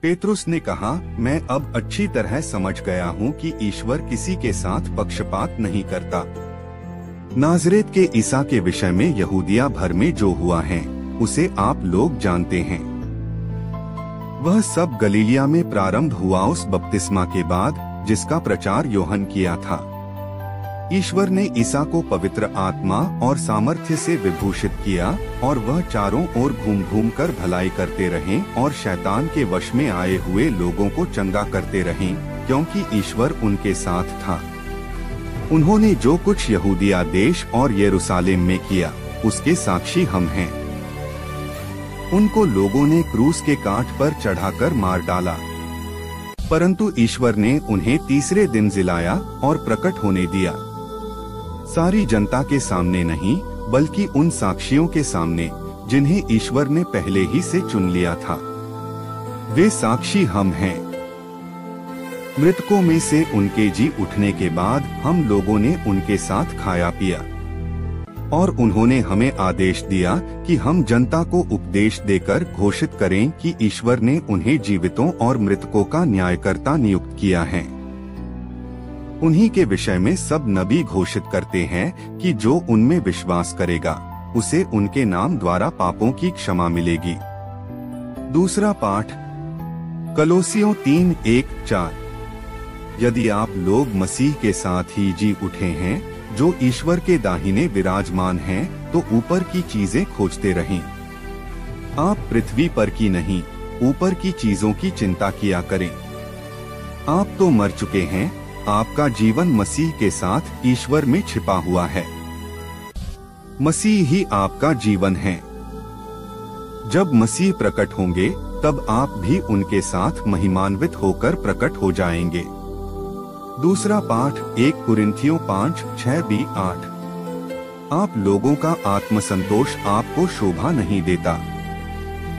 पेत्रुस ने कहा, मैं अब अच्छी तरह समझ गया हूँ कि ईश्वर किसी के साथ पक्षपात नहीं करता। नाज़रेत के ईसा के विषय में यहूदिया भर में जो हुआ है उसे आप लोग जानते हैं। वह सब गलीलिया में प्रारंभ हुआ उस बपतिस्मा के बाद जिसका प्रचार यूहन्ना किया था। ईश्वर ने ईसा को पवित्र आत्मा और सामर्थ्य से विभूषित किया और वह चारों ओर घूम घूम कर भलाई करते रहे और शैतान के वश में आए हुए लोगों को चंगा करते रहे, क्योंकि ईश्वर उनके साथ था। उन्होंने जो कुछ यहूदिया देश और यरूशलेम में किया उसके साक्षी हम हैं। उनको लोगों ने क्रूस के कांट पर चढ़ाकर मार डाला, परंतु ईश्वर ने उन्हें तीसरे दिन जिलाया और प्रकट होने दिया, सारी जनता के सामने नहीं बल्कि उन साक्षियों के सामने जिन्हें ईश्वर ने पहले ही से चुन लिया था। वे साक्षी हम हैं। मृतकों में से उनके जी उठने के बाद हम लोगों ने उनके साथ खाया पिया, और उन्होंने हमें आदेश दिया कि हम जनता को उपदेश देकर घोषित करें कि ईश्वर ने उन्हें जीवितों और मृतकों का न्यायकर्ता नियुक्त किया है। उन्हीं के विषय में सब नबी घोषित करते हैं कि जो उनमें विश्वास करेगा उसे उनके नाम द्वारा पापों की क्षमा मिलेगी। दूसरा पाठ, कलोसियों 3:1-4। यदि आप लोग मसीह के साथ ही जी उठे हैं जो ईश्वर के दाहिने विराजमान हैं, तो ऊपर की चीजें खोजते रहें। आप पृथ्वी पर की नहीं, ऊपर की चीजों की चिंता किया करें। आप तो मर चुके हैं, आपका जीवन मसीह के साथ ईश्वर में छिपा हुआ है। मसीह ही आपका जीवन है। जब मसीह प्रकट होंगे तब आप भी उनके साथ महिमान्वित होकर प्रकट हो जाएंगे। दूसरा पाठ, 1 कुरिन्थियों 5:6-8। आप लोगों का आत्मसंतोष आपको शोभा नहीं देता।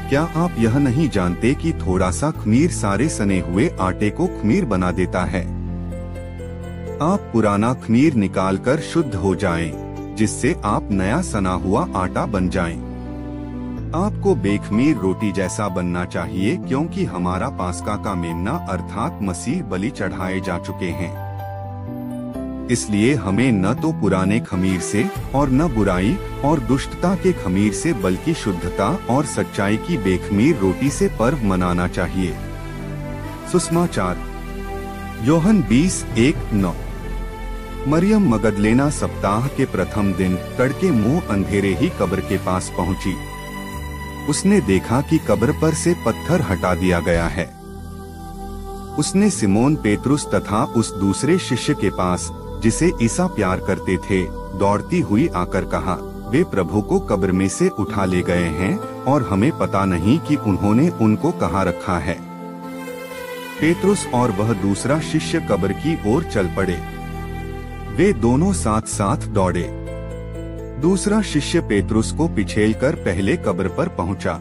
क्या आप यह नहीं जानते कि थोड़ा सा खमीर सारे सने हुए आटे को खमीर बना देता है? आप पुराना खमीर निकालकर शुद्ध हो जाएं, जिससे आप नया सना हुआ आटा बन जाएं। आपको बेखमीर रोटी जैसा बनना चाहिए, क्योंकि हमारा पास्का का मेमना अर्थात मसीह बलि चढ़ाए जा चुके हैं। इसलिए हमें न तो पुराने खमीर से और न बुराई और दुष्टता के खमीर से बल्कि शुद्धता और सच्चाई की बेखमीर रोटी से पर्व मनाना चाहिए। सुसमाचार, यूहन्ना 20:1-9। मरियम मगदलेना सप्ताह के प्रथम दिन तड़के मुंह अंधेरे ही कब्र के पास पहुंची। उसने देखा कि कब्र पर से पत्थर हटा दिया गया है। उसने सिमोन पेत्रुस तथा उस दूसरे शिष्य के पास जिसे ईसा प्यार करते थे दौड़ती हुई आकर कहा, वे प्रभु को कब्र में से उठा ले गए हैं और हमें पता नहीं कि उन्होंने उनको कहाँ रखा है। पेत्रुस और वह दूसरा शिष्य कब्र की ओर चल पड़े। वे दोनों साथ साथ दौड़े। दूसरा शिष्य पेत्रुस को पिछेलकर पहले कब्र पर पहुंचा।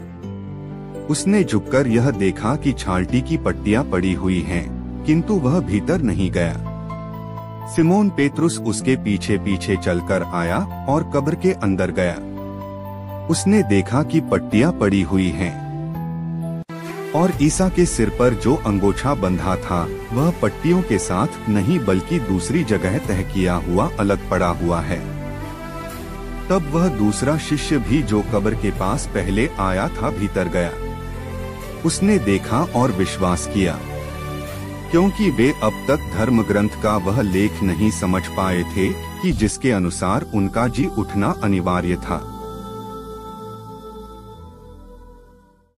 उसने झुककर यह देखा कि छालटी की पट्टियां पड़ी हुई हैं, किंतु वह भीतर नहीं गया। सिमोन पेत्रुस उसके पीछे पीछे चलकर आया और कब्र के अंदर गया। उसने देखा कि पट्टियां पड़ी हुई हैं और ईसा के सिर पर जो अंगोछा बंधा था वह पट्टियों के साथ नहीं बल्कि दूसरी जगह तह किया हुआ अलग पड़ा हुआ है। तब वह दूसरा शिष्य भी जो कब्र के पास पहले आया था भीतर गया। उसने देखा और विश्वास किया, क्योंकि वे अब तक धर्म ग्रंथ का वह लेख नहीं समझ पाए थे कि जिसके अनुसार उनका जी उठना अनिवार्य था।